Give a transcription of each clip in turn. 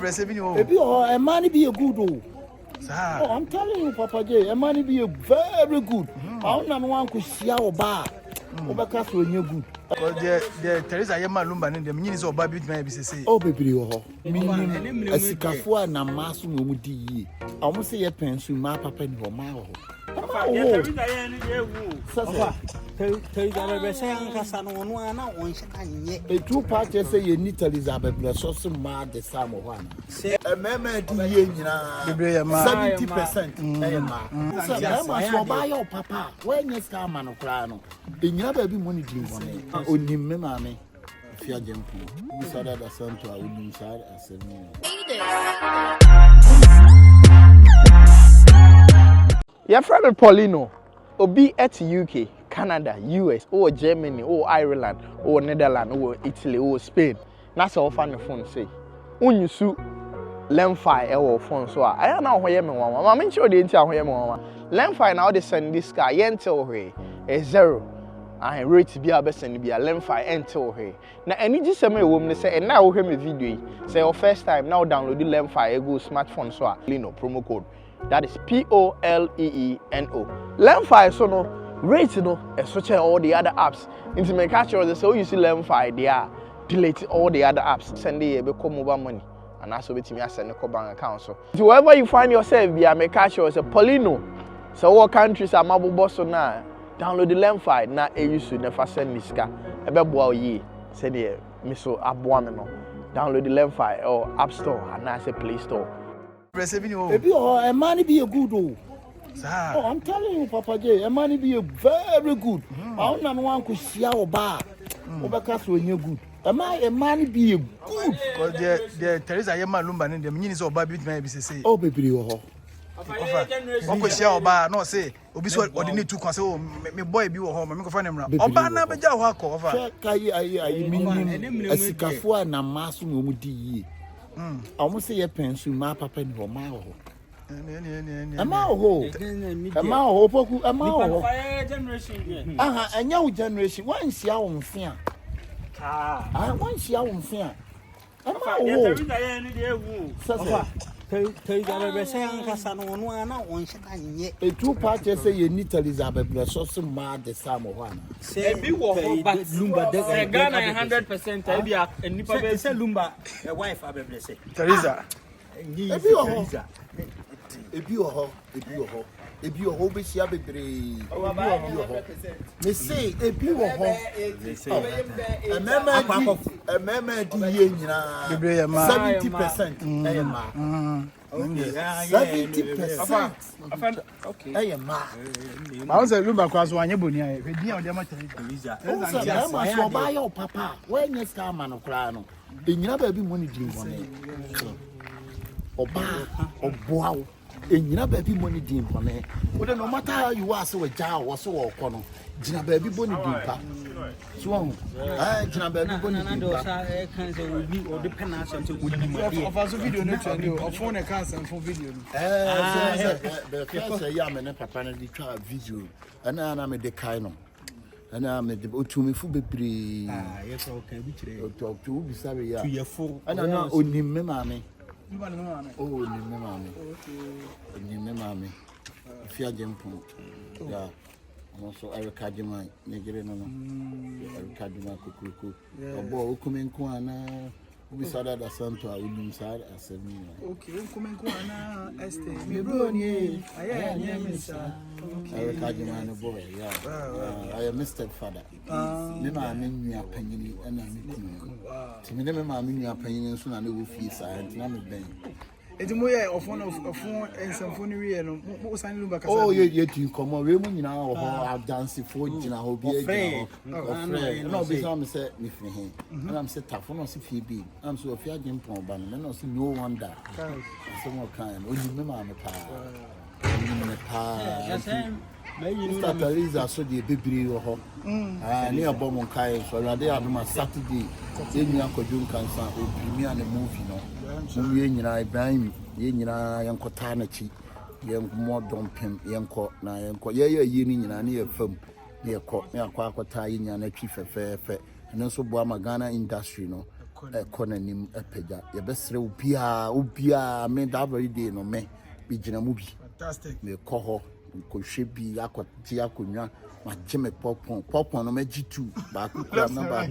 Maybe a man be a good oh. I'm telling you, Papa J, a man be a very good. I don't one could see our bar. Overcast when you're good. The Theresa Yama Lumba and the means of Baby may be say, oh, baby, oh, meaning a Sikafua and a mass mumudi. I almost say a pencil, my papa and your mouth. A two parties say you need Elizabeth, bless us some mad the sum of one. Say a member 70%. Buy your papa. When you start man of crown, in your baby money drink on it. Only me, mammy. If you are jumping, you saw that a son to our woman side as a Your friend Paulino, Obi at UK, Canada, US, or Germany, or Ireland, or Netherlands, or Italy, or Spain. That's all fan the phone say. When you sue Lemfi or phone, so I don't know where you are. I'm sure they tell where you are. Lemfi now they send this guy, enter her a 0. I rate to be a best and be a Lemfi enter her. Now, any just a woman say, and now hear me video. Say, your first time now download the Lemfi, go smartphone, so Lino promo code. That is POLEENO. Lemfi so no rate no such all the other apps. Into my catch or so you see Lemfi they are delete all the other apps. Send the become mobile money and also with me send a bank account. So wherever you find yourself, be a make catch or a Polino. So what countries are mobile boss now? Download the Lemfi na you should never send this car. A bebo ye send the miso abuameno. Download the Lemfi or App Store and I say Play Store. Maybe a man be a good oh. Oh, I'm telling you, Papa J, a man be a very good. I don't know one could see our bar. Overcast when you're good. A man be a good. Because the Theresa Yama Lumba and the means of Baby may be say, oh, baby, oh. Uncle Shao Bar, no say, Obiso or the need to console me boy be home, make a find him. Obana Beja Wako over. I mean, a Sikafua and a mass mumudi. I almost say a pencil, my papa and your mouth. A young generation, once your own fear. I want your own fear. A two parties say you need Elizabeth, bless us some mad the sum of one. Say, Lumba, 100%. And Nipa say Lumba, a wife, I bless it. Theresa. If you are home, she have a me say, if you are home, a member, 70%. 70%. Okay. I am ma. I was a Lumba cross one, you buy your papa. When you start man of crown, in your baby money drink on it. Oba, Oboa. And you know, baby money deep on it. Well, no matter how you are, so a jar or so or corner. Jina baby bonny deeper. Swan, Jina baby bonny or the penance until we of us video of phone accounts and for video. The first yam and papa and the trial video, and I'm a decano. And I'm a to me for baby. Yes, okay, which talk to be sorry. You're full, and I know only me, mammy. Oh, ni mammy. If you are jumping, yeah. Also, I record my negre no. I record my cuckoo. A boy coming Kuana. We saw that as some to our women's side as a meal. Okay, coming Kuana, Esther. Me brony. I am Mr. I record my boy, yeah. I am Mr. Father. Never I mean me a penny and I'm meeting. To me, never I mean your penny soon and will feel silent. And I'm a bang. It's more of one of a phone and symphony and most I look back. Oh, yet you come on, women now, I've danced for you know, be a no, because said me for him. And I'm set up for no CPB. I'm so if you're jump on, but no see no wonder. Some more kind. Oh, you remember I'm a pie. Mr. Theresa so the baby or near Bomon Kai, so I have my Saturday. Then you uncle June cancer or premiere and a movie. No, so you know, Ibrahim, young Kotanachi, young more dumping, young court, now young court, yeah, union and near film, near court, near Quakota, and a chief affair, and also Buama Ghana industry. No, economy epeja ye besre obia me that very day no me bi gina mu bi Fantastic. me ko hwe bi akoti akonwa ma geme popon no me G2 ba ku kura na ba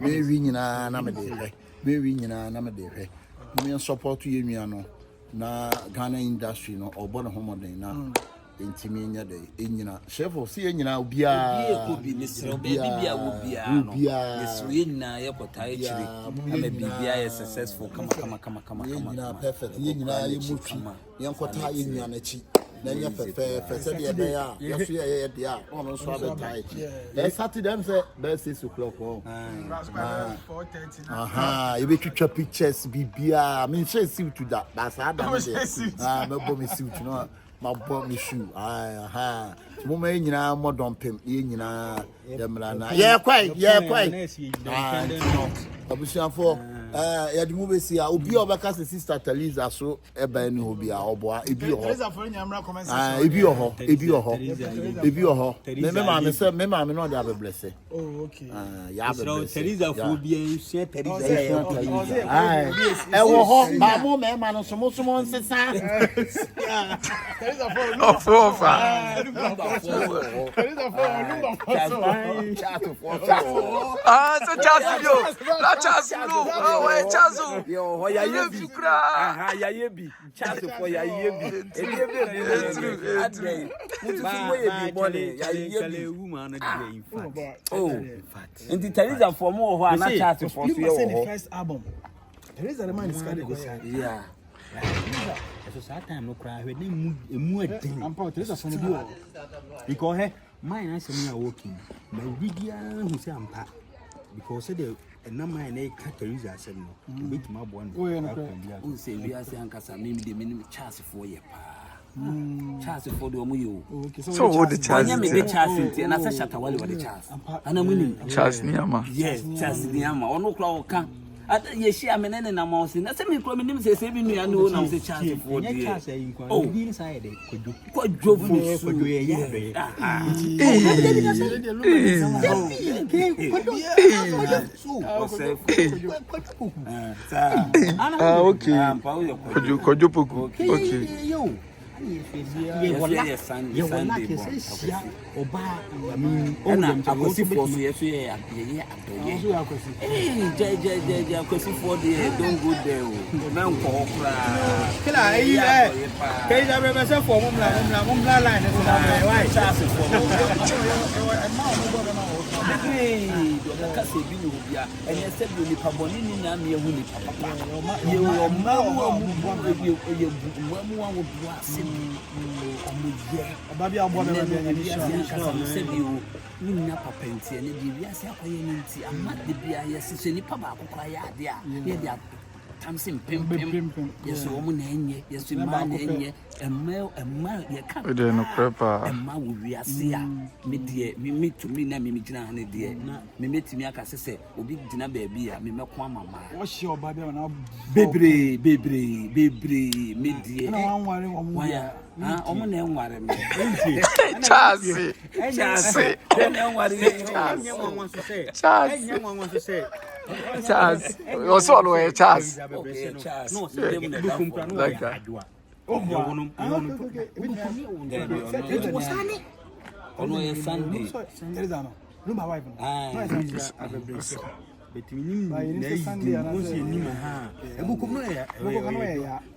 me wi nyina na me de hwe me support ye nua no na Ghana industry no obono homoden na intimi nya de enyina chef si enyina obia ko bi ne sro be bibia wo bia no ne sro enyina ye kota e chiri ama bibia ye successful kama enyina perfect enyina ye mutwi ye nkota enyina na chi na nya perfect se de be ya ye so ye de a ono so abetai e Saturday dem say be 6 o'clock oh 4:30. you be picture pictures bibia I mean say see to that that's how that me bo me suit no my bought me shoe. So me nyina modon pem ye nyina demra na. Yeah quite. Abusia for ya di mu be si a obi obeka se sister Theresa so e ba ni obi a oboa ebi ho. Theresa for nyamra comment Ebi ho. Me ma me no dey bless. Oh okay. Ya be bless. Theresa for bi en share Theresa e wo ho ba mo me ma no so mo nsesa. Theresa for Oh, fofa. Theresa for Ah, so Chasu. La Chasu. Oh, wait, Chasu. yo ho ya yebi ya yebi Chasu for ya yebi oh inti Theresa for mo ho na Chasu for so yo first album. Theresa the man is kind of yeah so that time no cry we emu edin I'm proud Theresa for no because he mine na say me are working my video who say ampa because the na mine na Theresa say no bit ma bo oh yeah no who say we say ankasa me de me Charles for ye pa Charles for do omo yo So what the Charles? me be Charles nti na say Shatawale what the Charles ana munim Charles Niama. yes Charles Niama ono kla o kan ye share me na ma say na say me kro me nim say bi nua no na say Charles for the oh bi inside the kojo for ye ya Okay. Kojo poku. Okay. ye wala oba ona akosi for so ye so ye je akosi for the don't go there o na nko okra kila ayi kai da be say for mumla line so na why chance for kasi bi no bia enye se bi ni paboni ni na me ehu ni papa ye o ma wo bua se omuye Babi abo be be se bi o ni na papa nti ene bi bia se akoye ni nti ama de bia ye se ni papa akokwa ya de a ye de tamsim pim yes o mu na enye yes ma na enye emma ye ka We dey no prepare. emma wo wiase a me de me to me na me gina ne de na me metimi aka sese obi gina ba bi a me meko amama what show babi na bebre me de na wan ware wo mu ya o mu na enware me Charles. na enware Charles. You saw no Charles. no se dem na Like that. ono ye Sunday Theresa no Lumba wife no but we need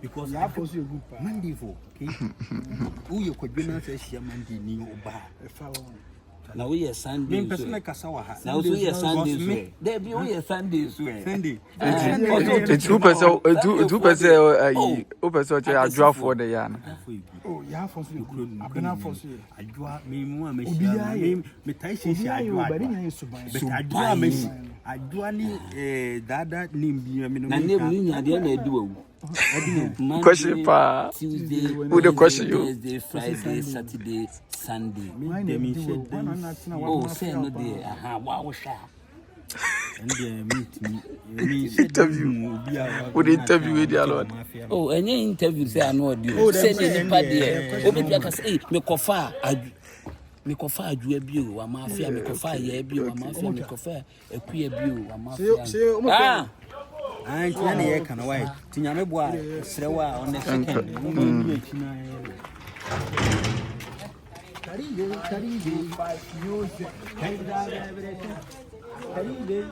because ya force you group Monday for okay who you could be na say share Monday ni oba na we ye Sunday me person kasa wa ha na we ye Sunday there be we ye Sunday Sunday It's 2% adwa for the yan. oh ya force you abena force you adwa me mu a me share me tai shi adwa bari nya yesuban adwa me adwa ni dada nimbi me no na ne bu nya de na edu Question pa. Tuesday, Who the question you? Thursday, Friday, Saturday, Sunday. Oh, say no day. Wow, sha. Interview. Would interview with your Lord. Oh, any interview say I know you. Say any pa there. Obi bi aka say me kofa Mikofa adwua bio wa mafia mikofa ya bio wa mafia mikofa ekuya bio wa mafia antia na ye kana wai tinyame boa srewa on the second mu ekina karide 5 years kaida everything karide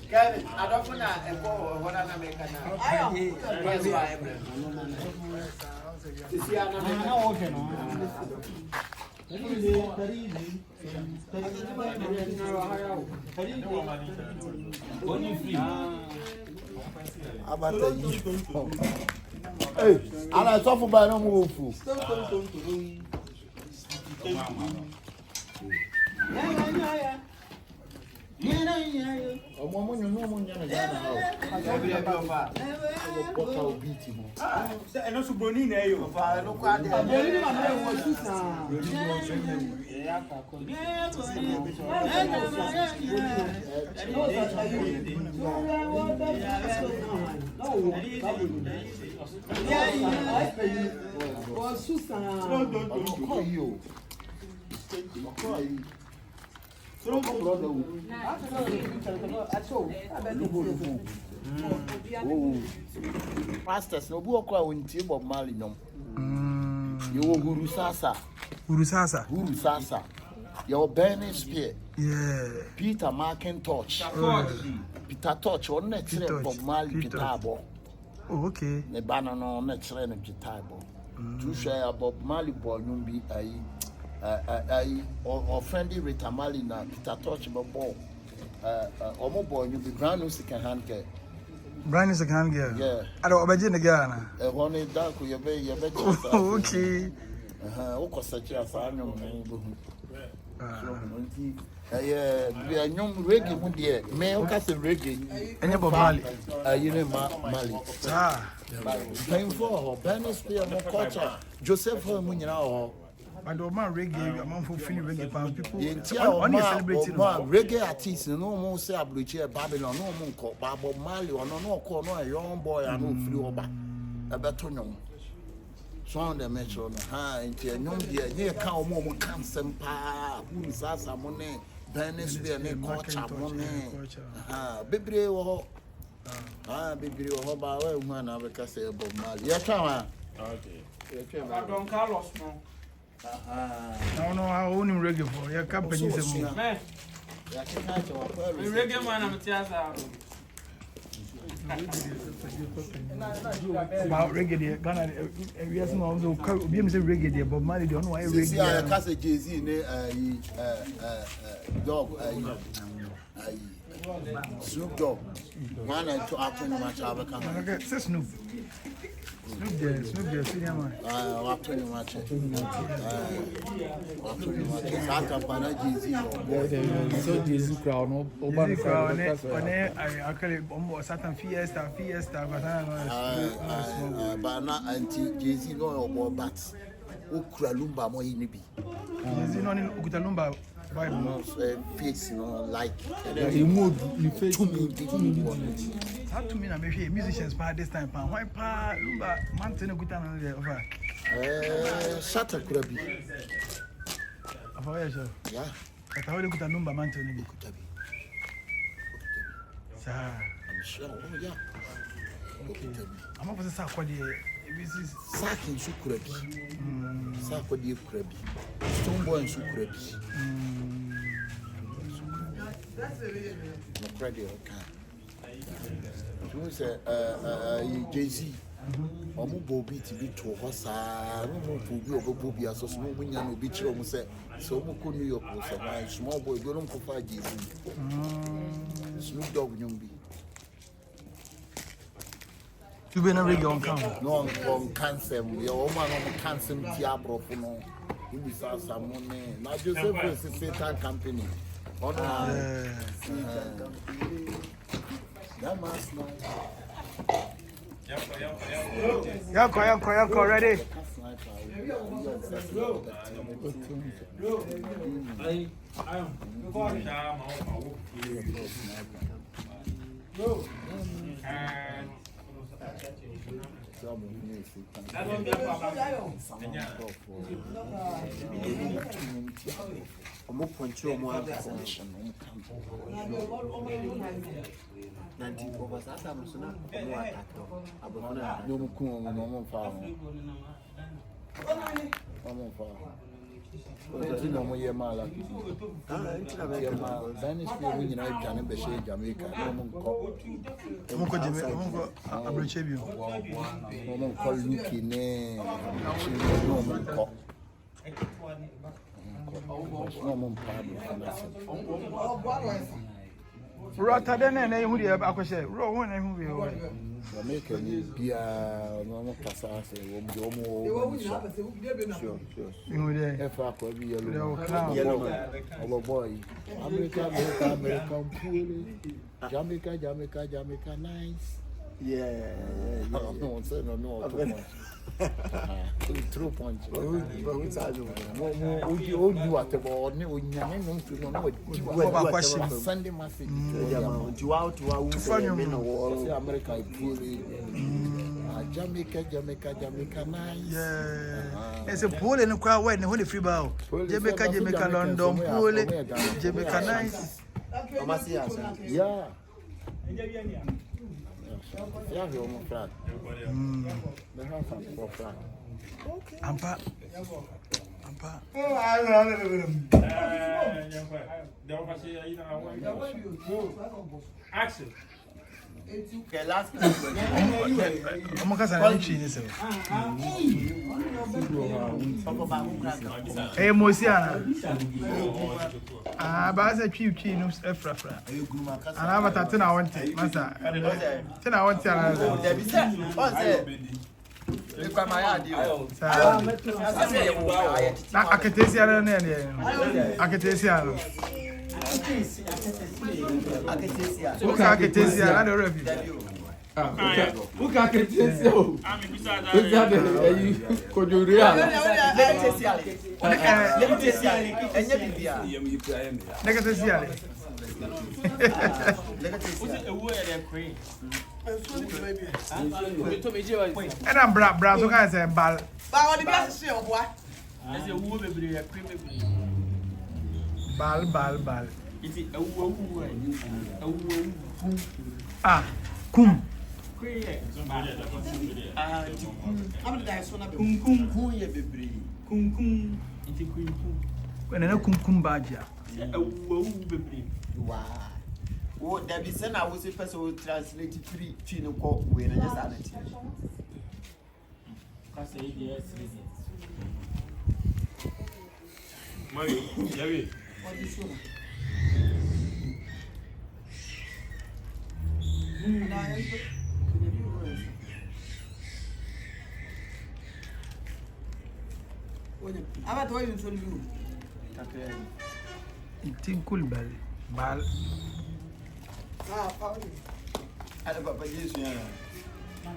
Kevin, I don't want to go what I'm making now. Yes, why? Hey, I talk about no move. Ọmọ mo nyu mo nya na ga na o. Abi abi ofa. O ko beat mo. Se eno su broni na eyo. Ofa no kwa de. Broni ni ma na wo susa. Ya ka ko. O susa. Ko yo. Ko yo. Pastors no bu okwa wontie Bob Marley nyom. Yo Guru Sasa. Yo Benny Spear. Yeah. Peter Markintosh. Peter Touch on next Bob Marley guitar bo. Oh, okay. Ne bana no next no guitar bo. Tu share Bob Marley bo nyom bi ayi or friendly Rita Mali na Peter Touch ball. Omo boy you be brand new second hand girl. Brand new second hand girl. Yeah. I don't obey the girl na. One da ku ye be Okay. O ko search as anyom na bo. So nti be anyom reggae mu de me o ka se reggae. Enye Bob Marley. You know Mali. Paying for Benny Spear mo culture. Joseph mu nyina o. But the man reggae, a man for feeling reggae, people only celebrating reggae artists. No more say Abluche Babylon, no more call Bob Marley, or no call no a young boy and no flew over a better no. So on the metro, into a young dear, near cow more cancer, who is as a money, Dennis be a name culture money. Baby, oh, baby, oh, by one, I can say Bob Marley. Yeah, come on. Don Carlos no. No, I own him reggae for your company. Reggae man, I'm tiasa. About reggae, Ghana, we have some of those reggae, but Mali don't know why reggae. I can't say Jay-Z, dog, Snoop Dogg. One and two after the match, I can say Snoop. Snoop there, senior man. After the match. After Jay-Z. So Jay-Z crowd, no? Jay-Z crowd, I call it certain fiesta, but not until Jay-Z no more bats. Lumba more in Nibi. Jay-Z no in Lumba. No, face, like you move, you face 2 minutes. How to me, I'm a musicians by this time. Why, Pa, Lumba, Mountain, good over. Shatter could be. Yeah. But I look at Lumba Mountain. Sir, I'm sure. Oh, yeah. Okay. I'm over the Sakwa. Sacking Sukrabi. Sakodi Krabi. Stoneboy and Sukrabi. No credit, okay. You say, Jay-Z. Omo Bobby to be to us. I don't know for you, Bobby, as a small winner will be true. Say, so New York was a small boy, you don't confide Jay-Z. Snoop Dogg, Yumbi. You been a reggae on camera? No, on cancer. We are all man on cancer. Diablo, you know. He was some money. Now, Joseph is a Satan company. On that must know. Yako, ready? Omo poncho omo nanti baba sasa musuna omo atato abona no mu kun omo no mo fa omo fa Oti no mo ye mala ntina be ma Danish people nyina adwane be she Jamaica no mo nko abroche bi no mo nko Likee ne no mo nko no mo mpa Rota de na ehu de akwhye ro won na ehu bi wo Jamaica ni bia no mo kasa se wo mo ehu de e fa ko bi yellow oh boy America Jamaica nice no say no too much true punch o do whatever ni o nyame no to no ba kwashim Sunday message to out to out me no say America puri Jamaica nice ese pole ni kwa we ni ho ni free ba Jamaica London pole Jamaica nice yeah yeah we almost flat the house is for flat ampa Action. Okay, last I'm kasa na nchi ni se emosiana ba sa twi no efrafra ana bata tena wonte masa tena wonte ana there be say on say ekwa ma ya di o na aketesi ana na ne aketesi ana aketesi ana na review Look at it, oh. Look at it, Kojuria. And I'm bra so can say bal. Bal. Ah, kum. Kum baja. Wow. Oh, there be sen I was a person who translate free chino ko we na just anati. Mari, yawe. Aba to yin son biyu. Itin kul bal. Ah, Pauli. Ada baba Yesu ya.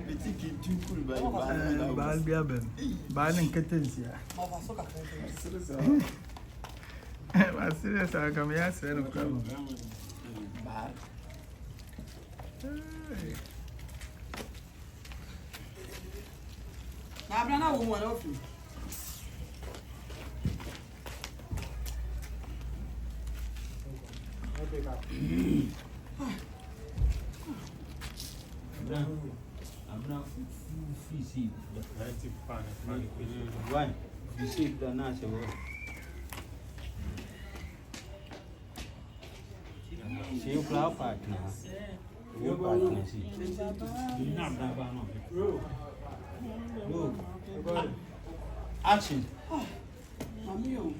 Biti ki tukul ba bal biya ben. Balin katensiya. Ma fa so ka kai. Ma serious kam ya sai no kam. Ba. Na abra na wo mo na ofi. I'm not free seed. One, you see the national. See you flower partner. Your partner, see. Action. Mami.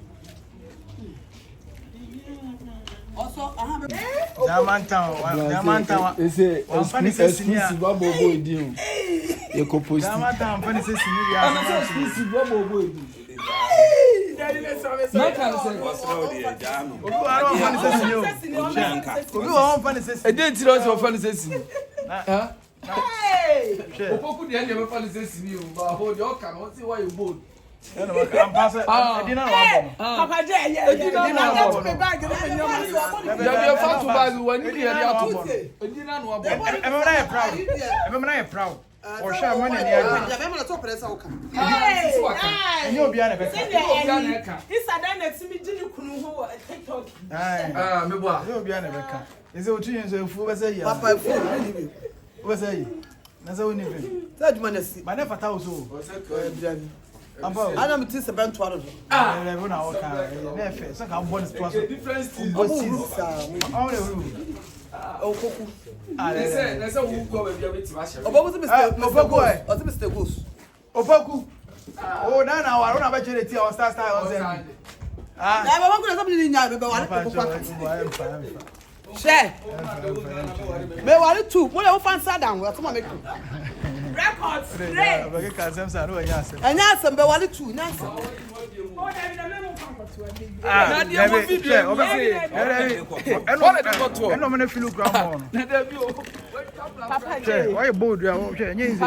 Also, I have Jamantown. It's a exclusive bobo edition. You could post it. Jamantown funny say senior. Exclusive bobo edition. no can say. I didn't tell us what funny says. Huh? Hey! Opoku di anya me funny says me o, but hold your can what see why you bold. I'm passing. I didn't know. Papa J, yeah. You have to buy when you hear the apple. You didn't know about. I'm proud. Or shall money near I'm not top press. and you'll be on a better. It's a done next to me. Did you know TikTok? You'll be on a better. Is it 2 years of food? Papa, What's a that's all even. third man is My never thought so. I am this about 12. I won't know. So I'm born to us. Difference is all the room. Oh, Coco. Let's say who go with your bit. What was the mistake? What's the mistake? Opoku. Oh, now I don't have a charity on Star on them. I'm going to something in your baby. Share. Me want to. What you fan sad down? What make records. Great. And now some be want to. Now. Oh, David, na me mo fan ko to. Na dia mo video. And no me feel ground. Na David o. Papa J. Why bold you? Nyi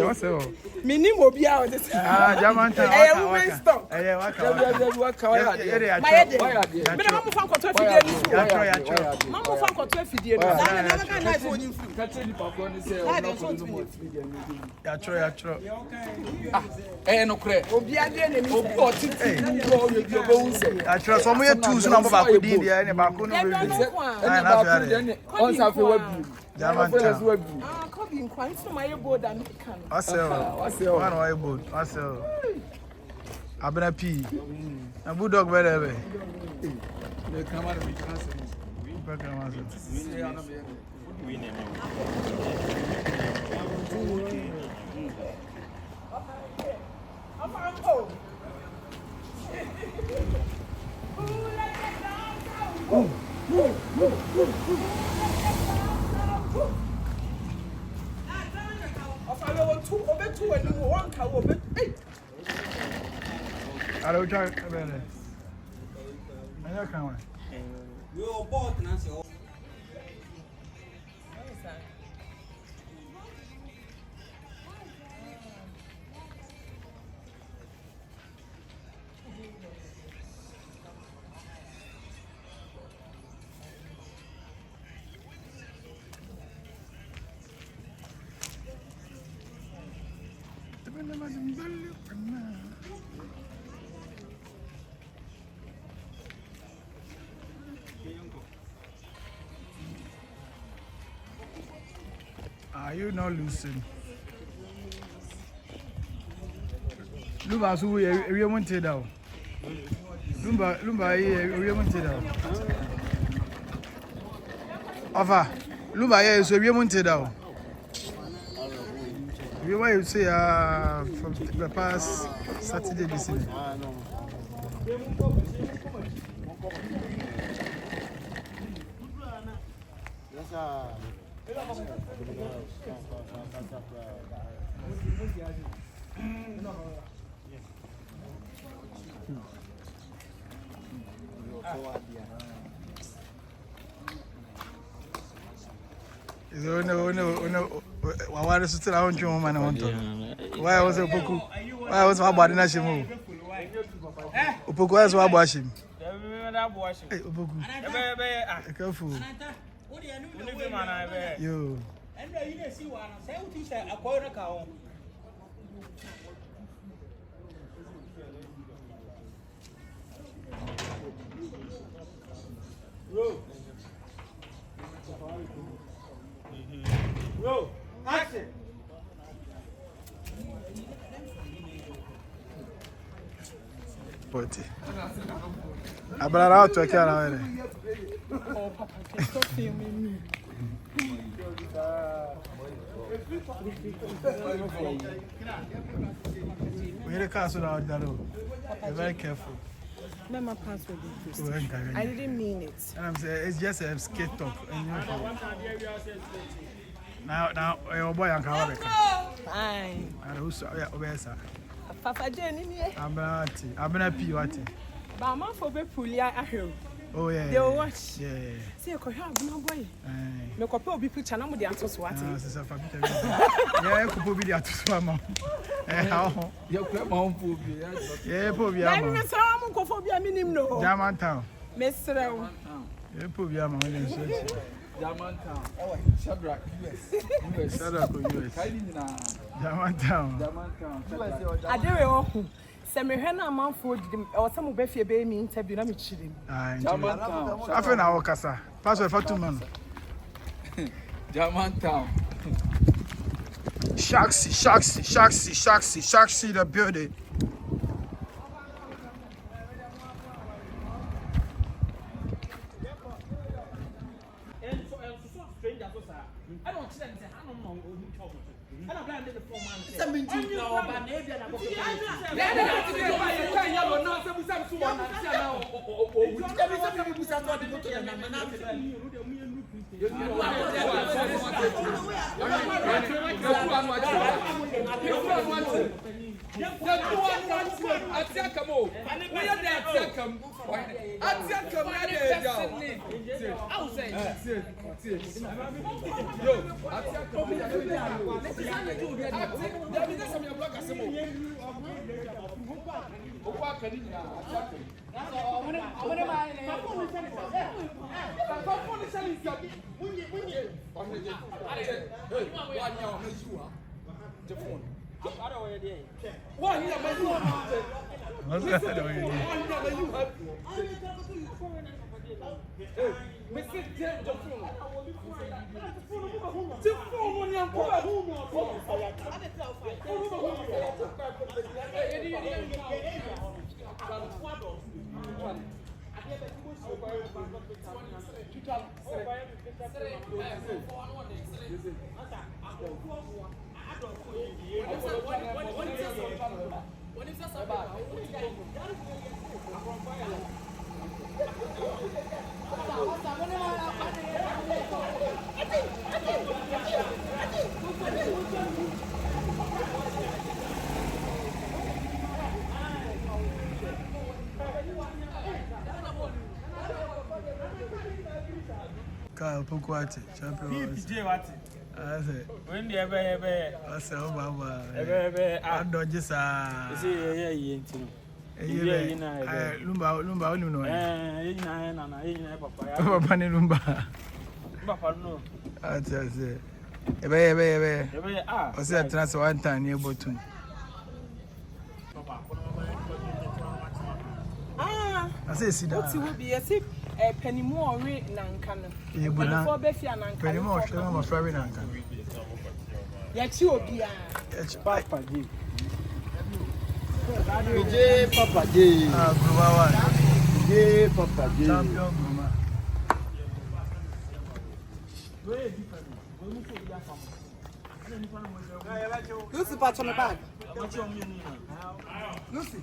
what's all? Me ni mo bia o this. German town. Waka. Me na mo fan ko to fidie ni. Mama fan ko to fidie ni. Na na ka na so nyi free. Catch the popcorn is no cre. Obi ade na mi. I trust some way tools number back with India and back on the German town. Come in quite so my board and can. I sell one way board. I sell. I've been a pea. A bulldog, whatever. They come out of the castle. I don't try about it. I don't come. We are both Nancy. Are you not losing? Lumba, so we wanted out. Lumba, we wanted out. Offer. Lumba, so we wanted out. We want to say from the past Saturday this evening. Why was it around you, man? Why was it Opoku? Why was my body not shimo? Opoku was my washing. Hey, Opoku. Careful. You. And you didn't see one. Say what you said, a quarter cow. Roll. Action. Poti. Abra out to Kiana. Oh, Papa, stop filming me. We had a castle out there. Be very careful. My password increased. I didn't mean it. And I'm saying it's just a skate talk. Now, your boy and Kawabe. Fine. And who's Obesa? Papa Jenny, I'm a P. What? Mama for the Pulia. Oh, yeah. They will watch. Yeah. See, I could have no boy. No couple be picture. I'm with the answers. What? Yeah, couple be the answers. You're quite my own poop. Yeah, poor. I'm a German town. Mr. You put your money in church. Germantown. Shadrach, US. Shadrach, US. Germantown. I do it. Send me a man for or some of Beffy Bay me interview. I'm chilling. Germantown. I feel now, Casa. Pastor for 2 months. Germantown. Shaxi, the building. I don't see them say, I don't know who talking to. I don't blame the 4 months. Pukwati, champion. I say, When the ever, I say, oh, Baba, I don't just Lumba, only know. Papa Lumba. Papa, no. I say, I said, transfer 1 time near Bottom. I say, see that. What will be a sip a penny more rate Nankana. You will not Beffy and penny more, show my friend Nanka. Yet you will be It's Papa G. Papa J. Kumawood. J. Papa J. Champion Guma. Lucy patch on the bag. Lucy.